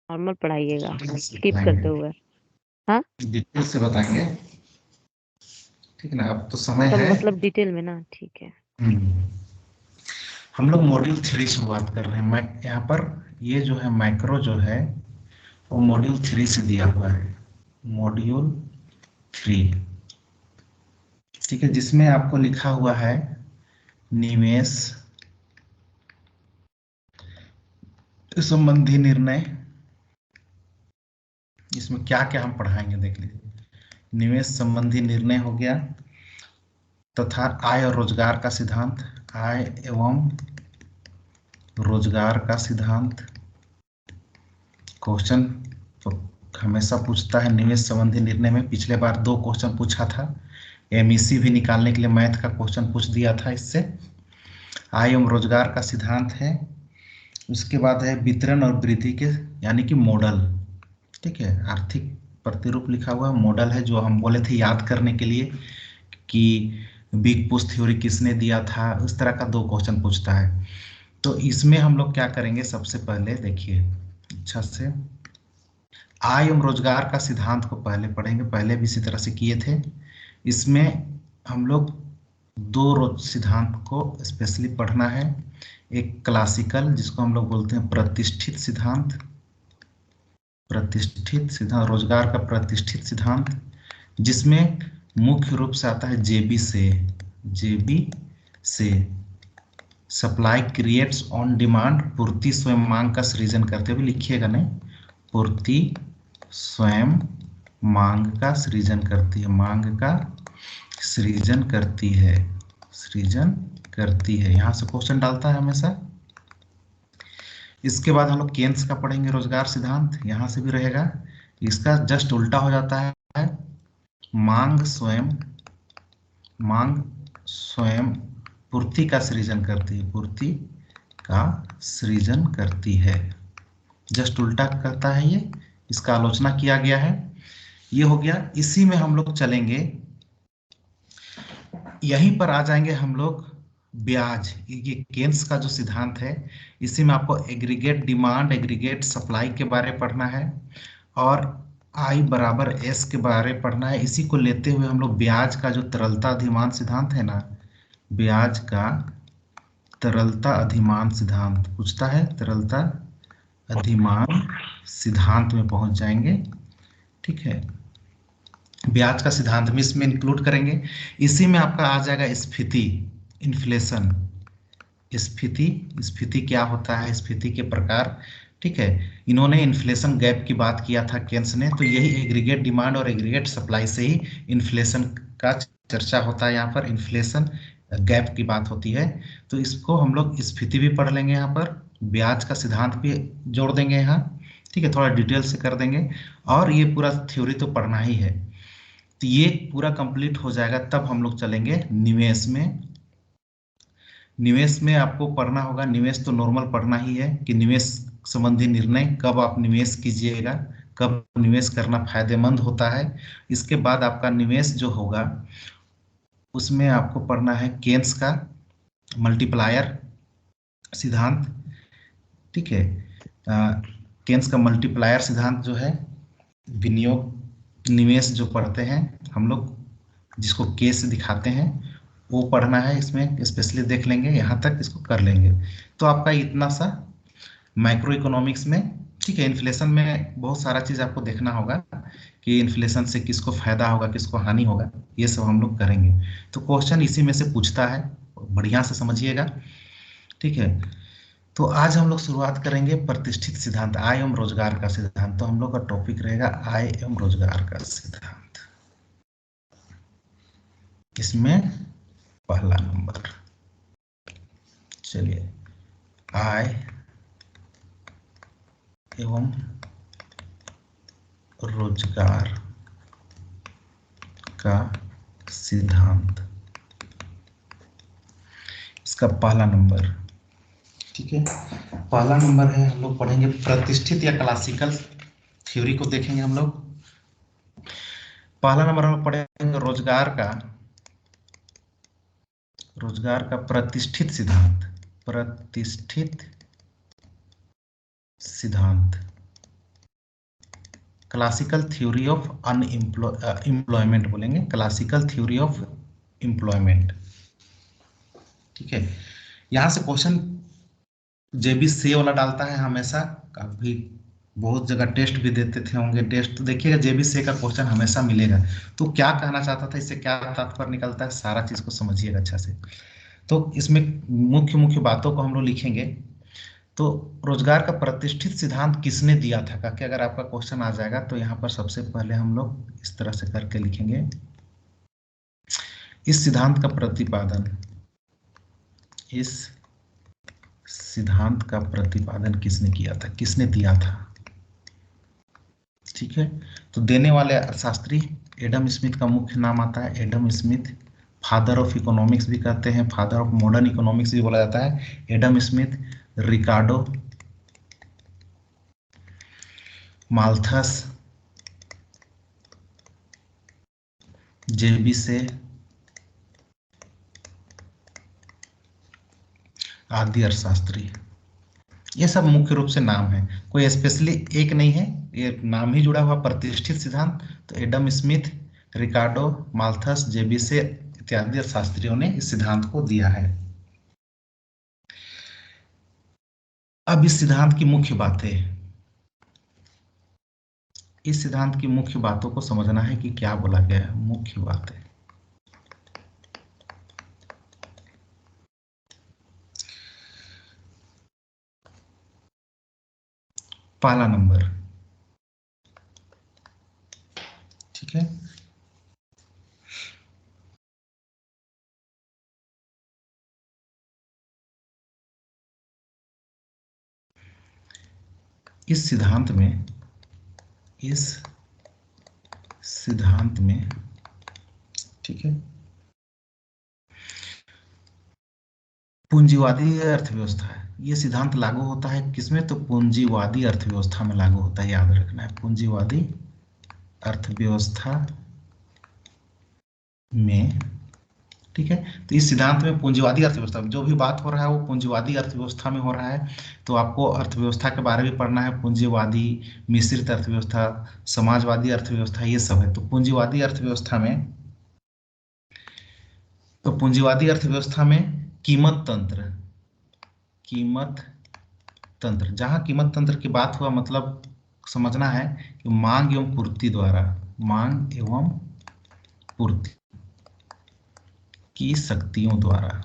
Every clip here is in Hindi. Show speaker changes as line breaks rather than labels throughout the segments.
नॉर्मल पढ़ाइएगा,
डिटेल से
स्किप
बताएंगे,
करते हुए। हाँ,
डिटेल से बताएंगे, ठीक है ना? अब तो समय
सब
है।
मतलब डिटेल में ना, ठीक है।
हम्म, हम लोग मॉड्यूल 3 से बात कर रहे हैं। मैं यहाँ पर ये जो है माइक्रो जो है वो मॉड्यूल 3 से दिया हुआ है, मॉड्यूल 3, ठीक है, जिसमें आपको लिखा हुआ है निवेश संबंधी निर्णय। इसमें क्या क्या हम पढ़ाएंगे देख लीजिए। निवेश संबंधी निर्णय हो गया, तथा आय और रोजगार का सिद्धांत, आय एवं रोजगार का सिद्धांत। क्वेश्चन तो हमेशा पूछता है निवेश संबंधी निर्णय में, पिछले बार 2 क्वेश्चन पूछा था, एमईसी भी निकालने के लिए मैथ का क्वेश्चन पूछ दिया था इससे। आय एवं रोजगार का सिद्धांत है। उसके बाद है वितरण और वृद्धि के यानी कि मॉडल, ठीक है, आर्थिक प्रतिरूप लिखा हुआ मॉडल है, जो हम बोले थे याद करने के लिए कि बिग पुश थ्योरी किसने दिया था, उस तरह का 2 क्वेश्चन पूछता है। तो इसमें हम लोग क्या करेंगे, सबसे पहले देखिए अच्छा से आय एवं रोजगार का सिद्धांत को पहले पढ़ेंगे, पहले भी इसी तरह से किए थे। इसमें हम लोग 2 सिद्धांत को स्पेशली पढ़ना है। एक क्लासिकल जिसको हम लोग बोलते हैं प्रतिष्ठित सिद्धांत, प्रतिष्ठित सिद्धांत, रोजगार का प्रतिष्ठित सिद्धांत, जिसमें मुख्य रूप से आता है जेबी से, जेबी से सप्लाई क्रिएट्स ऑन डिमांड, पूर्ति स्वयं मांग का सृजन करते हुए, लिखिएगा नहीं, पूर्ति स्वयं मांग का सृजन करती है, मांग का सृजन करती है, सृजन करती है, यहां से क्वेश्चन डालता है हमेशा। इसके बाद हम लोग केन्स का पढ़ेंगे रोजगार सिद्धांत, यहां से भी रहेगा। इसका जस्ट उल्टा हो जाता है, मांग स्वयं, मांग स्वयं पूर्ति का सृजन करती है, पूर्ति का सृजन करती है, जस्ट उल्टा करता है ये, इसका आलोचना किया गया है। ये हो गया। इसी में हम लोग चलेंगे, यहीं पर आ जाएंगे हम लोग ब्याज, ये केन्स का जो सिद्धांत है, इसी में आपको एग्रीगेट डिमांड, एग्रीगेट सप्लाई के बारे में पढ़ना है, और आई बराबर एस के बारे में पढ़ना है। इसी को लेते हुए हम लोग ब्याज का जो तरलता अधिमान सिद्धांत है ना, ब्याज का तरलता अधिमान सिद्धांत पूछता है, तरलता अधिमान सिद्धांत में पहुंच जाएंगे, ठीक है। ब्याज का सिद्धांत में इसमें इंक्लूड करेंगे। इसी में आपका आ जाएगा स्फीति, इन्फ्लेशन, स्फीति, स्फीति क्या होता है, स्फीति के प्रकार, ठीक है। इन्होंने इन्फ्लेशन गैप की बात किया था केन्स ने, तो यही एग्रीगेट डिमांड और एग्रीगेट सप्लाई से ही इन्फ्लेशन का चर्चा होता है, यहाँ पर इन्फ्लेशन गैप की बात होती है। तो इसको हम लोग स्फीति भी पढ़ लेंगे, यहाँ पर ब्याज का सिद्धांत भी जोड़ देंगे यहाँ, ठीक है, थोड़ा डिटेल से कर देंगे। और ये पूरा थ्योरी तो पढ़ना ही है, तो ये पूरा कंप्लीट हो जाएगा, तब हम लोग चलेंगे निवेश में। निवेश में आपको पढ़ना होगा, निवेश तो नॉर्मल पढ़ना ही है कि निवेश संबंधी निर्णय, कब आप निवेश कीजिएगा, कब निवेश करना फायदेमंद होता है। इसके बाद आपका निवेश जो होगा उसमें आपको पढ़ना है केन्स का मल्टीप्लायर सिद्धांत, ठीक है। केन्स का मल्टीप्लायर सिद्धांत जो है, विनियोग निवेश जो पढ़ते हैं हम लोग, जिसको के से दिखाते हैं, वो पढ़ना है, इसमें स्पेशली देख लेंगे, यहाँ तक इसको कर लेंगे। तो आपका इतना सा माइक्रो इकोनॉमिक्स में, ठीक है। इन्फ्लेशन में बहुत सारा चीज़ आपको देखना होगा कि इन्फ्लेशन से किसको फायदा होगा, किसको हानि होगा, ये सब हम लोग करेंगे। तो क्वेश्चन इसी में से पूछता है, बढ़िया से समझिएगा, ठीक है। तो आज हम लोग शुरुआत करेंगे प्रतिष्ठित सिद्धांत, आय एवं रोजगार का सिद्धांत। तो हम लोग का टॉपिक रहेगा आय एवं रोजगार का सिद्धांत। इसमें पहला नंबर, चलिए, आय एवं रोजगार का सिद्धांत, इसका पहला नंबर, ठीक है। पहला नंबर है, हम लोग पढ़ेंगे प्रतिष्ठित या क्लासिकल थ्योरी को देखेंगे हम लोग। पहला नंबर हम लोग पढ़ेंगे रोजगार का प्रतिष्ठित सिद्धांत, प्रतिष्ठित सिद्धांत, क्लासिकल थ्योरी ऑफ एम्प्लॉयमेंट बोलेंगे, क्लासिकल थ्योरी ऑफ एम्प्लॉयमेंट। ठीक है, यहां से क्वेश्चन जेबी से वाला डालता है हमेशा, कभी बहुत जगह टेस्ट भी देते थे होंगे, टेस्ट तो देखिएगा जेबी से का क्वेश्चन हमेशा मिलेगा। तो क्या कहना चाहता था, इससे क्या तात्पर्य निकलता है, सारा चीज को समझिएगा अच्छा से। तो इसमें मुख्य मुख्य बातों को हम लोग लिखेंगे। तो रोजगार का प्रतिष्ठित सिद्धांत किसने दिया था का कि अगर आपका क्वेश्चन आ जाएगा तो यहाँ पर सबसे पहले हम लोग इस तरह से करके लिखेंगे, इस सिद्धांत का प्रतिपादन, इस सिद्धांत का प्रतिपादन किसने किया था, किसने दिया था। ठीक है, तो देने वाले अर्थशास्त्री एडम स्मिथ का मुख्य नाम आता है, Adam Smith. Father of economics भी कहते हैं, फादर ऑफ मॉडर्न इकोनॉमिक्स भी बोला जाता है, एडम स्मिथ। रिकार्डो माल्थस, जेबी से आदि अर्थशास्त्री। ये सब मुख्य रूप से नाम है, कोई स्पेशली एक नहीं है, ये नाम ही जुड़ा हुआ प्रतिष्ठित सिद्धांत। तो एडम स्मिथ, रिकार्डो, माल्थस, जेबी से इत्यादि अर्थशास्त्रियों ने इस सिद्धांत को दिया है। अब इस सिद्धांत की मुख्य बातें, इस सिद्धांत की मुख्य बातों को समझना है कि क्या बोला गया है, मुख्य बातें। पहला नंबर, ठीक है, इस सिद्धांत में, इस सिद्धांत में, ठीक है, पूंजीवादी अर्थव्यवस्था है। ये सिद्धांत लागू होता है किसमें, तो पूंजीवादी अर्थव्यवस्था में लागू होता है, याद रखना है, पूंजीवादी अर्थव्यवस्था में। ठीक है, तो इस सिद्धांत में पूंजीवादी अर्थव्यवस्था, जो भी बात हो रहा है वो पूंजीवादी अर्थव्यवस्था में हो रहा है। तो आपको अर्थव्यवस्था के बारे में पढ़ना है, पूंजीवादी, मिश्रित अर्थव्यवस्था, समाजवादी अर्थव्यवस्था, ये सब है। तो पूंजीवादी अर्थव्यवस्था में, तो पूंजीवादी अर्थव्यवस्था में कीमत तंत्र, कीमत तंत्र, जहां कीमत तंत्र की बात हुआ मतलब समझना है कि मांग एवं पूर्ति द्वारा, मांग एवं पूर्ति की शक्तियों द्वारा,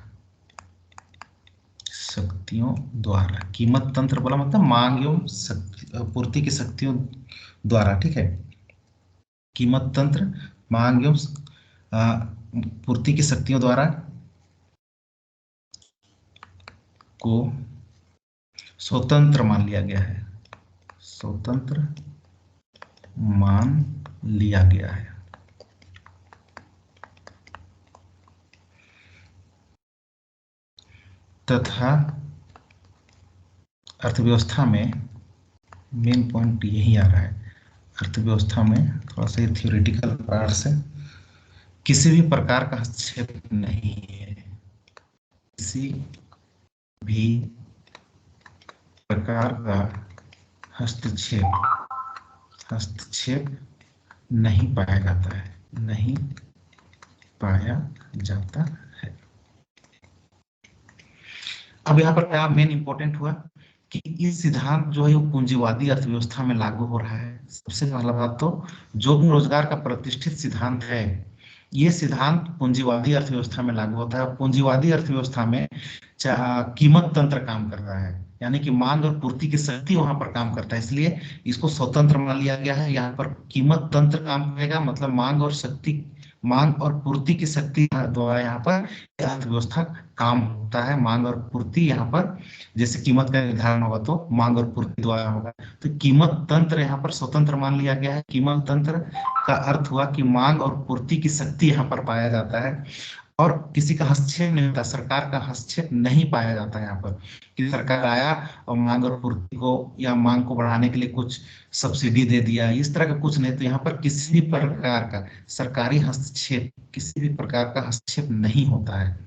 शक्तियों द्वारा, कीमत तंत्र बोला मतलब मांग एवं पूर्ति की शक्तियों द्वारा। ठीक है, कीमत तंत्र मांग एवं पूर्ति की शक्तियों द्वारा को स्वतंत्र मान लिया गया है, स्वतंत्र मान लिया गया है। तथा अर्थव्यवस्था में, मेन पॉइंट यही आ रहा है, अर्थव्यवस्था में थोड़ा सा थ्योरेटिकल पार्ट से, किसी भी प्रकार का हस्तक्षेप नहीं है, किसी भी प्रकार का हस्तक्षेप, हस्तक्षेप नहीं पाया जाता है, नहीं पाया जाता है। अब यहाँ पर क्या मेन इंपॉर्टेंट हुआ कि ये सिद्धांत जो है वो पूंजीवादी अर्थव्यवस्था में लागू हो रहा है। सबसे पहला बात तो जो भी रोजगार का प्रतिष्ठित सिद्धांत है, ये सिद्धांत पूंजीवादी अर्थव्यवस्था में लागू होता है। पूंजीवादी अर्थव्यवस्था में कीमत तंत्र काम कर रहा है, यानी कि मांग और पूर्ति की शक्ति वहां पर काम करता है, इसलिए इसको स्वतंत्र मान लिया गया है। यहाँ पर कीमत तंत्र काम करेगा, मतलब मांग और शक्ति, मांग और पूर्ति की शक्ति द्वारा यहाँ पर अर्थव्यवस्था काम होता है। मांग और पूर्ति यहाँ पर, जैसे कीमत का निर्धारण होगा तो मांग और पूर्ति द्वारा होगा, तो कीमत तंत्र यहाँ पर स्वतंत्र मान लिया गया है। कीमत तंत्र का अर्थ हुआ कि मांग और पूर्ति की शक्ति यहाँ पर पाया जाता है और किसी का हस्तक्षेप नहीं होता, सरकार का हस्तक्षेप नहीं पाया जाता है यहाँ पर कि सरकार आया और मांग और पूर्ति को या मांग को बढ़ाने के लिए कुछ सब्सिडी दे दिया, इस तरह का कुछ नहीं। तो यहाँ पर किसी भी प्रकार का सरकारी हस्तक्षेप, किसी भी प्रकार का हस्तक्षेप नहीं होता है।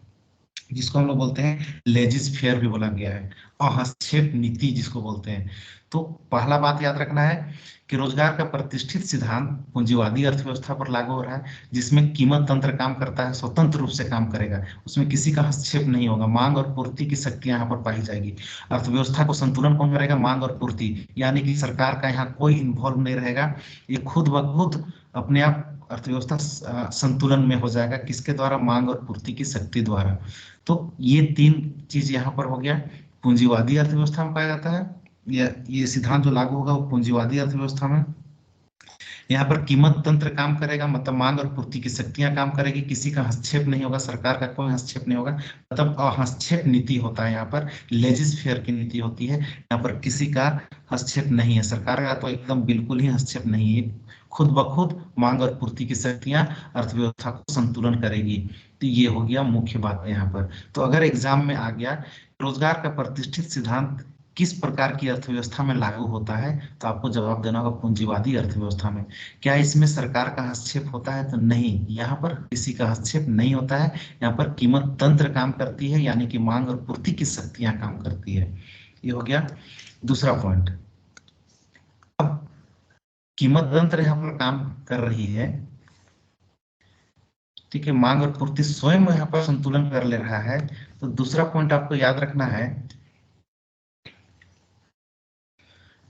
जिसको हम लोग बोलते हैं लेजिस फेयर भी बोला गया है, और हस्तक्षेप नीति जिसको बोलते हैं। तो पहला बात याद रखना है कि रोजगार का प्रतिष्ठित सिद्धांत पूंजीवादी अर्थव्यवस्था पर लागू हो रहा है, जिसमें कीमत तंत्र काम करता है, स्वतंत्र रूप से काम करेगा, उसमें किसी का हस्तक्षेप नहीं होगा, मांग और पूर्ति की शक्तियां यहाँ पर पाई जाएगी। अर्थव्यवस्था को संतुलन कौन करेगा? मांग और पूर्ति, यानी कि सरकार का यहाँ कोई इन्वॉल्व नहीं रहेगा, ये खुद ब खुद अपने आप अर्थव्यवस्था संतुलन में हो जाएगा, किसके द्वारा? मांग और पूर्ति की शक्ति द्वारा। तो ये तीन चीज यहाँ पर हो गया, पूंजीवादी अर्थव्यवस्था में पाया जाता है। ये सिद्धांत जो लागू होगा वो पूंजीवादी अर्थव्यवस्था में। यहाँ पर कीमत तंत्र काम करेगा, मतलब मांग और पूर्ति की शक्तियां काम करेगी, किसी का हस्तक्षेप नहीं होगा, सरकार का कोई हस्तक्षेप नहीं होगा, मतलब हस्तक्षेप नीति होता है यहाँ पर, लेजिस फेयर की नीति होती है, यहाँ पर किसी का हस्तक्षेप नहीं है, सरकार का तो एकदम बिल्कुल ही हस्तक्षेप नहीं है, खुद ब खुद मांग और पूर्ति की शक्तियां अर्थव्यवस्था को संतुलन करेगी। तो ये हो गया मुख्य बात यहाँ पर। तो अगर एग्जाम में आ गया रोजगार का प्रतिष्ठित सिद्धांत किस प्रकार की अर्थव्यवस्था में लागू होता है, तो आपको जवाब देना होगा पूंजीवादी अर्थव्यवस्था में। क्या इसमें सरकार का हस्तक्षेप होता है? तो नहीं, यहाँ पर किसी का हस्तक्षेप नहीं होता है, यहाँ पर कीमत तंत्र काम करती है, यानी कि मांग और पूर्ति की शक्तियां काम करती है। ये हो गया दूसरा पॉइंट। अब कीमत तंत्र यहाँ पर काम कर रही है, ठीक है, मांग और पूर्ति स्वयं यहाँ पर संतुलन कर ले रहा है। तो दूसरा पॉइंट आपको याद रखना है,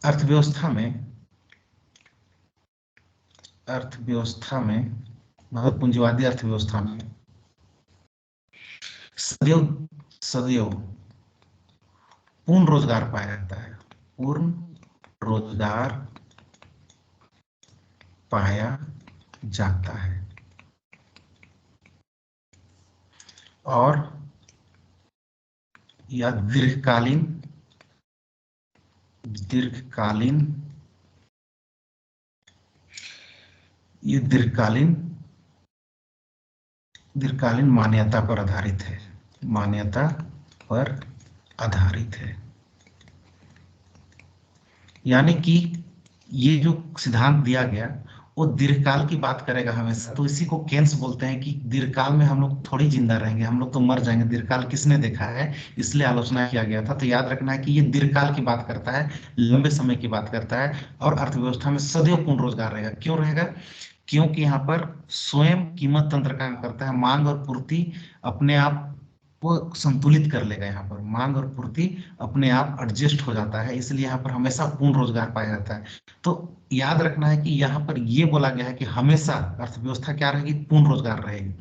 अर्थव्यवस्था में, अर्थव्यवस्था में मतलब पूंजीवादी अर्थव्यवस्था में सदैव सदैव पूर्ण रोजगार पाया जाता है, पूर्ण रोजगार पाया जाता है, और या दीर्घकालीन, दीर्घकालीन, ये दीर्घकालीन, दीर्घकालीन मान्यता पर आधारित है, मान्यता पर आधारित है। यानी कि ये जो सिद्धांत दिया गया वो दीर्घकाल की बात करेगा हमेशा, तो इसी को केन्स बोलते हैं कि दीर्घकाल में हम लोग थोड़ी जिंदा रहेंगे, हम लोग तो मर जाएंगे, दीर्घकाल किसने देखा है, इसलिए आलोचना किया गया था। तो याद रखना है कि ये दीर्घकाल की बात करता है, लंबे समय की बात करता है, और अर्थव्यवस्था में सदैव पूर्ण रोजगार रहेगा। क्यों रहेगा? क्योंकि यहाँ पर स्वयं कीमत तंत्र काम करता है, मांग और पूर्ति अपने आप वो संतुलित कर लेगा, यहाँ पर मांग और पूर्ति अपने आप एडजस्ट हो जाता है, इसलिए यहाँ पर हमेशा पूर्ण रोजगार पाया जाता है। तो याद रखना है कि यहाँ पर ये बोला गया है कि हमेशा अर्थव्यवस्था क्या रहेगी? पूर्ण रोजगार रहेगी,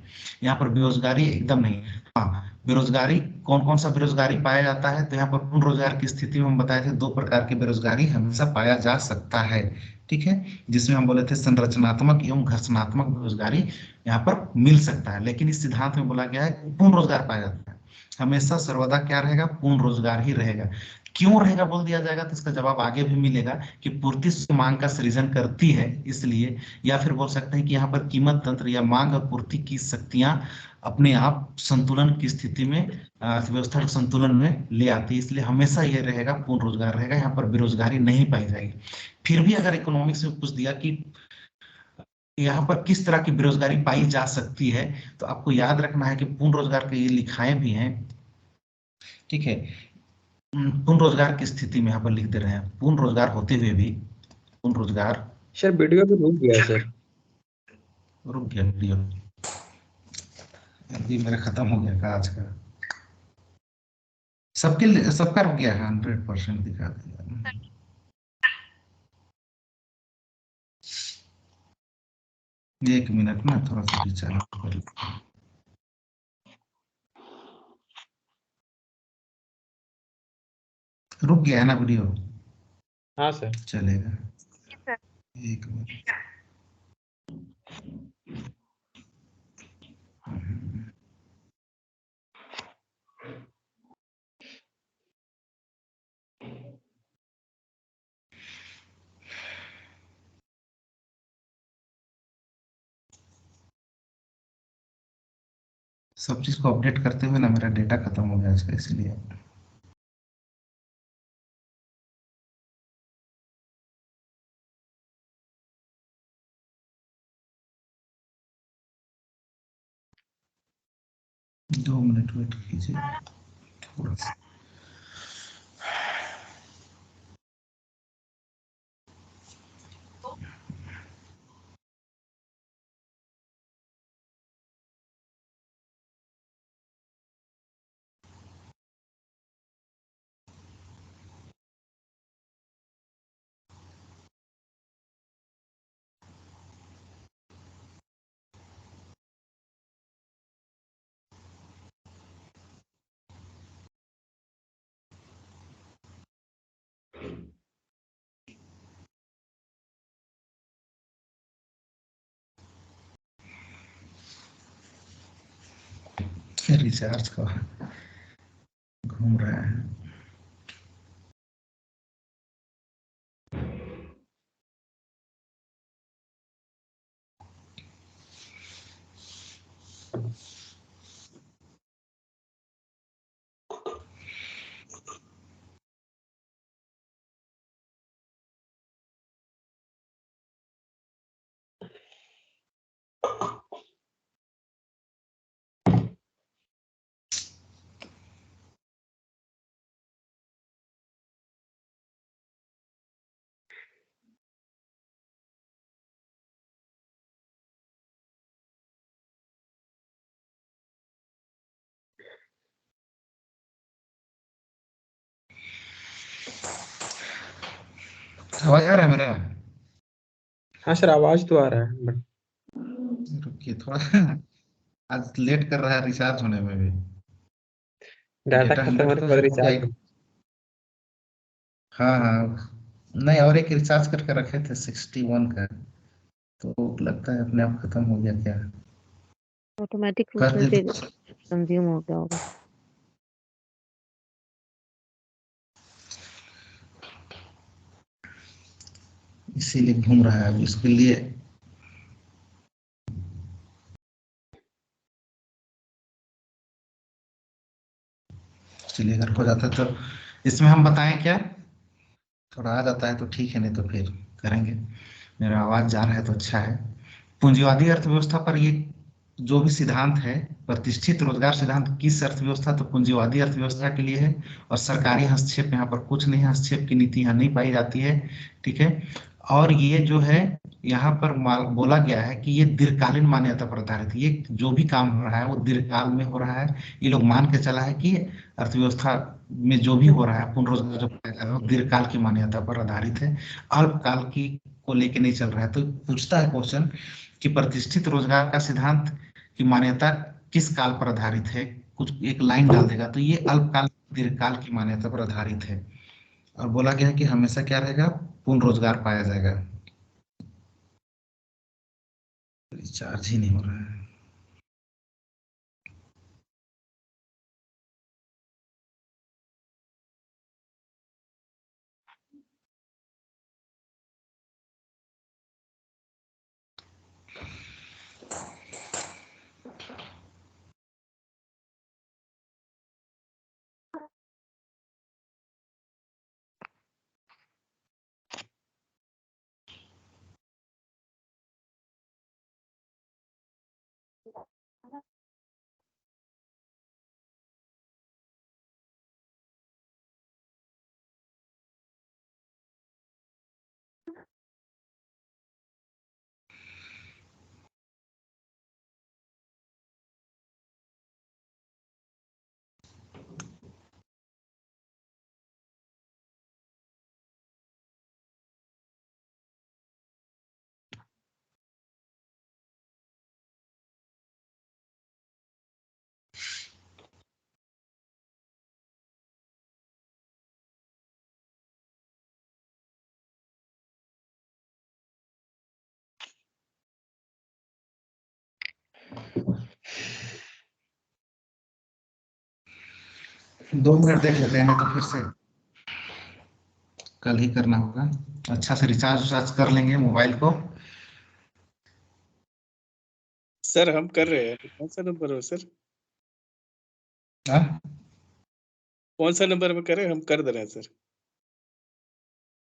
यहाँ पर बेरोजगारी एकदम नहीं। हाँ, बेरोजगारी कौन कौन सा बेरोजगारी पाया जाता है? तो यहाँ पर पूर्ण रोजगार की स्थिति में हम बताए थे दो प्रकार की बेरोजगारी हमेशा पाया जा सकता है, ठीक है, जिसमें हम बोले थे संरचनात्मक एवं घर्षणात्मक बेरोजगारी यहाँ पर मिल सकता है, लेकिन इस सिद्धांत में बोला गया है पूर्ण रोजगार पाया जाता है, हमेशा सर्वदा क्या रहेगा? पूर्ण रोजगार ही रहेगा। क्यों रहेगा बोल दिया जाएगा तो इसका जवाब आगे भी मिलेगा कि पूर्ति से मांग का सृजन करती है इसलिए, या फिर बोल सकते हैं कि यहाँ पर कीमत तंत्र या मांग और पूर्ति की शक्तियां अपने आप संतुलन की स्थिति में अर्थव्यवस्था को संतुलन में ले आती है, इसलिए हमेशा ये रहेगा, पूर्ण रोजगार रहेगा, यहाँ पर बेरोजगारी नहीं पाई जाएगी। फिर भी अगर इकोनॉमिक्स में पूछ दिया कि यहाँ पर किस तरह की बेरोजगारी पाई जा सकती है, तो आपको याद रखना है कि पूर्ण रोजगार के ये लिखाएं भी हैं, ठीक है। पूर्ण रोजगार की स्थिति में यहाँ पर लिख दे रहे हैं, पूर्ण रोजगार होते हुए भी, पूर्ण रोजगार,
सर वीडियो तो रुक गया सर।
रुक गया वीडियो, अभी मेरा खत्म हो गया का आज का, सबका रुक गया है, 100% दिखा दिया। 1 मिनट ना, थोड़ा सा विचार कर लेते हैं। रुक गया है ना वीडियो?
हाँ सर।
चलेगा, 1 मिनट। सब चीज को अपडेट करते हुए ना मेरा डेटा खत्म हो गया इसका, इसलिए। 2 मिनट वेट कीजिए थोड़ा सा। रिचार्ज का घूम रहा है। आवाज आ रहा है मेरा?
हाँ सर, आवाज तो आ रहा है बट
रुकिए थोड़ा। आज लेट कर रहा है रिचार्ज होने में भी।
डाटा
डेटा
खत्म
100
होने के
तो
बाद
हो
रिचार्ज
जाएगा। हाँ हाँ, नहीं और एक रिचार्ज करके रखे थे 61 का, तो लगता है अपने आप खत्म हो गया क्या।
ऑटोमेटिक रूप
कर
में
दे
से
तो
कंज्यूम हो गया होगा।
इसीलिए घूम रहा है अब इसके लिए। चलिए अगर हो जाता है तो इसमें हम बताएं क्या, थोड़ा आ जाता है तो ठीक है, नहीं तो फिर करेंगे। मेरा आवाज जा रहा है तो अच्छा है। पूंजीवादी अर्थव्यवस्था पर ये जो भी सिद्धांत है, प्रतिष्ठित रोजगार सिद्धांत किस अर्थव्यवस्था, तो पूंजीवादी अर्थव्यवस्था के लिए है। और सरकारी हस्तक्षेप यहाँ पर कुछ नहीं, हस्तक्षेप की नीति यहाँ नहीं पाई जाती है। ठीक है। और ये जो है यहाँ पर बोला गया है कि ये दीर्घकालीन मान्यता पर आधारित है। ये जो भी काम हो रहा है वो दीर्घकाल में हो रहा है। ये लोग मान के चला है कि अर्थव्यवस्था में जो भी हो रहा है, पूर्ण रोजगार जो पाया जा रहा है वो दीर्घकाल की मान्यता पर आधारित है, अल्पकाल की को लेके नहीं चल रहा है। तो पूछता है क्वेश्चन कि प्रतिष्ठित रोजगार का सिद्धांत की मान्यता किस काल पर आधारित है, कुछ एक लाइन डाल देगा तो ये अल्पकाल दीर्घकाल की मान्यता पर आधारित है। और बोला गया है कि हमेशा क्या रहेगा, पूर्ण रोजगार पाया जाएगा। रिचार्ज ही नहीं हो रहा है। 2 मिनट देख लेते हैं, नहीं तो फिर से कल ही करना होगा। अच्छा से रिचार्ज विचार्ज कर लेंगे मोबाइल को।
सर हम कर रहे हैं। कौन सा नंबर हो सर?
हाँ?
कौन सा नंबर में करें? हम कर दे रहे हैं सर।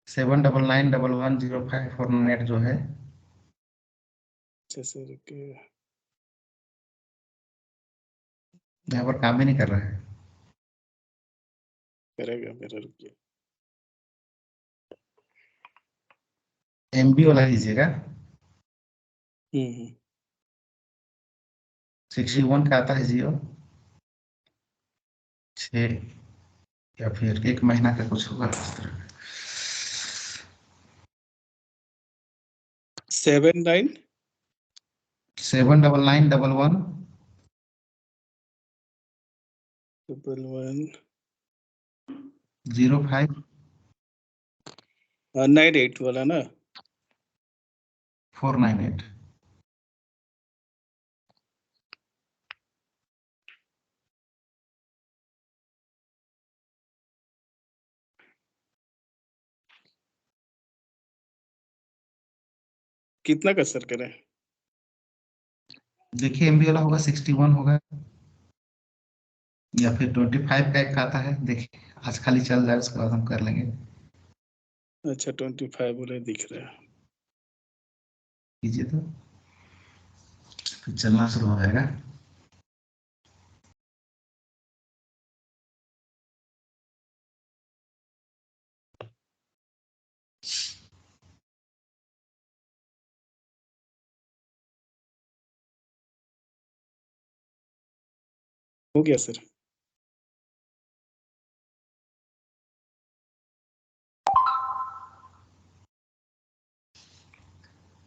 79911054 नेट जो है।
अच्छा सर, ओके।
यहाँ पर काम ही नहीं कर रहा है।
करेगा मेरा, रुकिए।
MB वाला लीजिएगा। 61 का आता है जियो, 6 या फिर 1 महीना का कुछ होगा इस तरह।
79
79911
11
05
98 वाला ना।
498।
कितना का सर करें?
देखिए MB वाला होगा 61 होगा, या फिर 25 का एक आता है, देखिए आज खाली चल जाए उसके बाद हम कर लेंगे।
अच्छा 25 वाला दिख रहा है।
कीजिए तो फिर चलना शुरू हो जाएगा।
हो गया सर।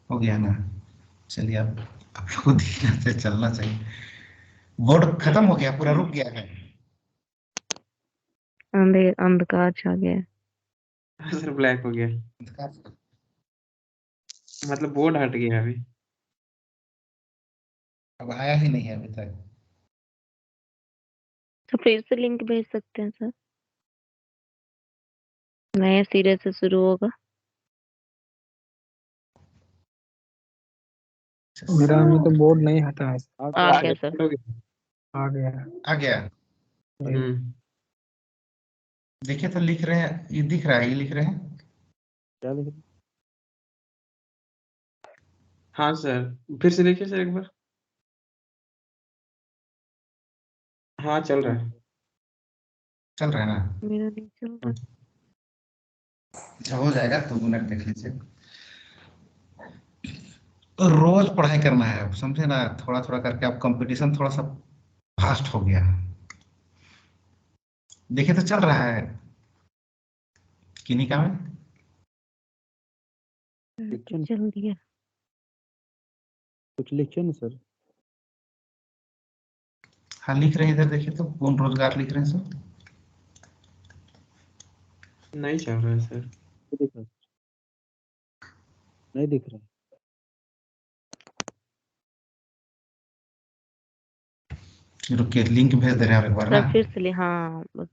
हो गया ना, चलिए अब आप लोग को दिखना चाहिए, चलना चाहिए। बोर्ड खत्म हो गया, पूरा रुक गया है।
अंधकार छा गया है।
हाँ सर, ब्लैक हो गया, मतलब बोर्ड हट गया अभी।
अब आया ही नहीं है अभी तक।
तो फिर से लिंक भेज सकते हैं सर, नए सिरे से शुरू होगा।
मेरा में तो बोर्ड नहीं हटा है।
आ गया सर।
हो गया।
आ गया।
आ गया।
हम्म,
देखिए तो लिख रहे हैं, ये दिख रहा है, ये लिख रहे हैं।
क्या लिख रहे?
हाँ सर, फिर से देखिए सर एक बार। हाँ चल रहा है।
चल रहा है ना?
मेरा नहीं चल रहा।
अच्छा हो जाएगा, 2 मिनट देख लीजिए। तो रोज पढ़ाई करना है, समझे ना, थोड़ा थोड़ा करके। अब कंपटीशन थोड़ा सा फास्ट हो गया है। देखिए तो चल रहा है किन्हीं का में।
चल दिया।
कुछ लिखे ना सर।
हाँ लिख रहे हैं, इधर देखिए तो पूर्ण रोजगार लिख रहे हैं सब।
नहीं चल रहा है सर।
नहीं दिख रहा।
रुकिए, लिंक भेज दे रहे हैं और एक बार ना,
सर फिर से हाँ बस।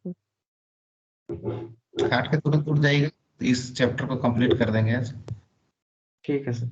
काट के तुरंत उठ जाइएगा। इस चैप्टर को कंप्लीट कर देंगे आज।
ठीक है सर।